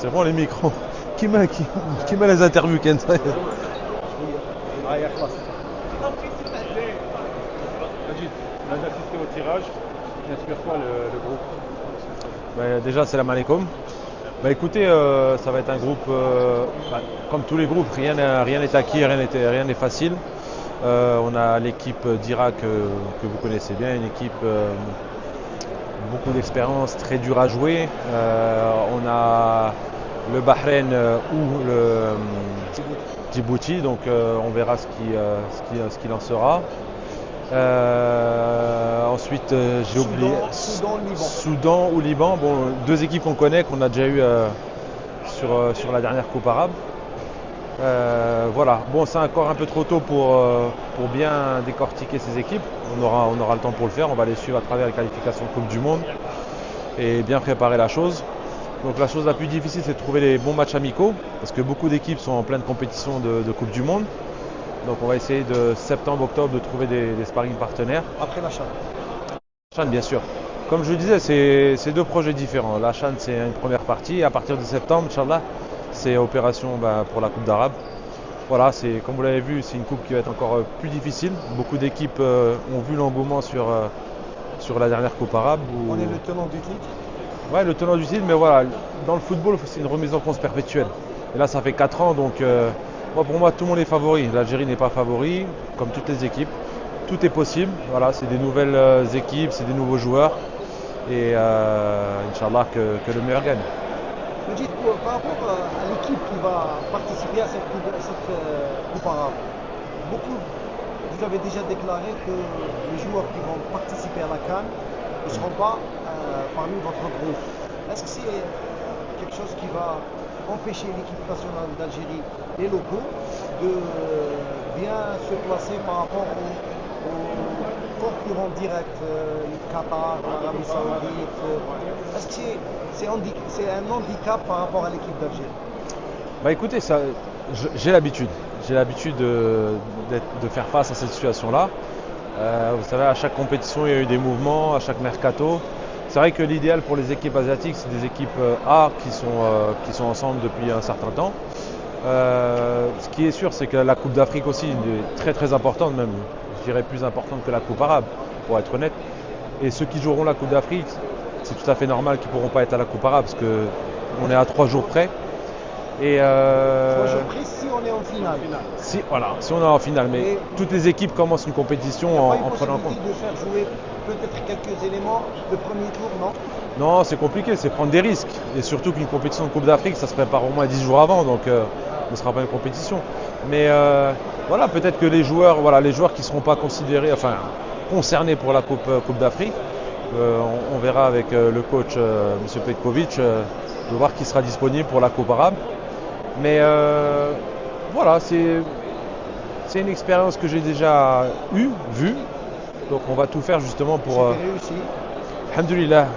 C'est bon les micros. Qui met les interviews Ken Majid, on a assisté au tirage. Inspire quoi le groupe? Déjà, salam alaikum. Écoutez, ça va être un groupe, comme tous les groupes, rien n'est acquis, rien n'est facile. On a l'équipe d'Irak que vous connaissez bien, une équipe beaucoup d'expérience, très dure à jouer. On a le Bahreïn ou le Djibouti, donc on verra ce qu'il en sera. Ensuite, j'ai oublié Soudan ou Liban. Bon, deux équipes qu'on connaît, qu'on a déjà eu sur la dernière Coupe arabe. Voilà. Bon, c'est encore un peu trop tôt pour bien décortiquer ces équipes. On aura le temps pour le faire. On va les suivre à travers les qualifications Coupe du Monde et bien préparer la chose. Donc la chose la plus difficile, c'est de trouver les bons matchs amicaux parce que beaucoup d'équipes sont en pleine compétition de Coupe du Monde. Donc on va essayer de septembre-octobre de trouver des sparring partenaires. Après la CHAN. CHAN, bien sûr. Comme je le disais, c'est deux projets différents. La CHAN, c'est une première partie. Et à partir de septembre, Inch'Allah, c'est opération pour la Coupe d'Arabe. Voilà, comme vous l'avez vu, c'est une coupe qui va être encore plus difficile. Beaucoup d'équipes ont vu l'engouement sur la dernière Coupe arabe. On est le tenant du titre. Ouais, le tenant du titre, mais voilà, dans le football, c'est une remise en cause perpétuelle. Et là, ça fait 4 ans, donc pour moi, tout le monde est favori. L'Algérie n'est pas favori, comme toutes les équipes. Tout est possible. Voilà, c'est des nouvelles équipes, c'est des nouveaux joueurs. Et Inch'Allah, que le meilleur gagne. Majid, par rapport à l'équipe qui va participer à cette coupe arabe, vous avez déjà déclaré que les joueurs qui vont participer à la CAN ne seront pas parmi votre groupe. Est-ce que c'est quelque chose qui va empêcher l'équipe nationale d'Algérie, les locaux, de bien se placer par rapport aux concurrents directs, le Qatar, l'Arabie Saoudite? Est-ce que c'est un handicap par rapport à l'équipe d'Algérie? Écoutez, j'ai l'habitude. J'ai l'habitude de faire face à cette situation-là. Vous savez, à chaque compétition, il y a eu des mouvements, à chaque mercato. C'est vrai que l'idéal pour les équipes asiatiques, c'est des équipes A qui sont ensemble depuis un certain temps. Ce qui est sûr, c'est que la Coupe d'Afrique aussi est très très importante, même je dirais plus importante que la Coupe arabe, pour être honnête. Et ceux qui joueront la Coupe d'Afrique, c'est tout à fait normal qu'ils ne pourront pas être à la Coupe arabe, parce qu'on est à 3 jours près. Et 3 jours près si on est en finale. Si on est en finale, mais toutes les équipes commencent une compétition en prenant en compte. De faire jouer peut-être quelques éléments de premier tour, non? Non, c'est compliqué, c'est prendre des risques. Et surtout qu'une compétition de Coupe d'Afrique, ça se prépare au moins 10 jours avant, donc ce ne sera pas une compétition. Mais voilà, peut-être que les joueurs qui ne seront pas concernés pour la Coupe d'Afrique, on verra avec le coach M. Petkovic, de voir qui sera disponible pour la Coupe arabe. Mais voilà, c'est une expérience que j'ai déjà vue. Donc on va tout faire justement pour... C'était réussi. Alhamdoulilah.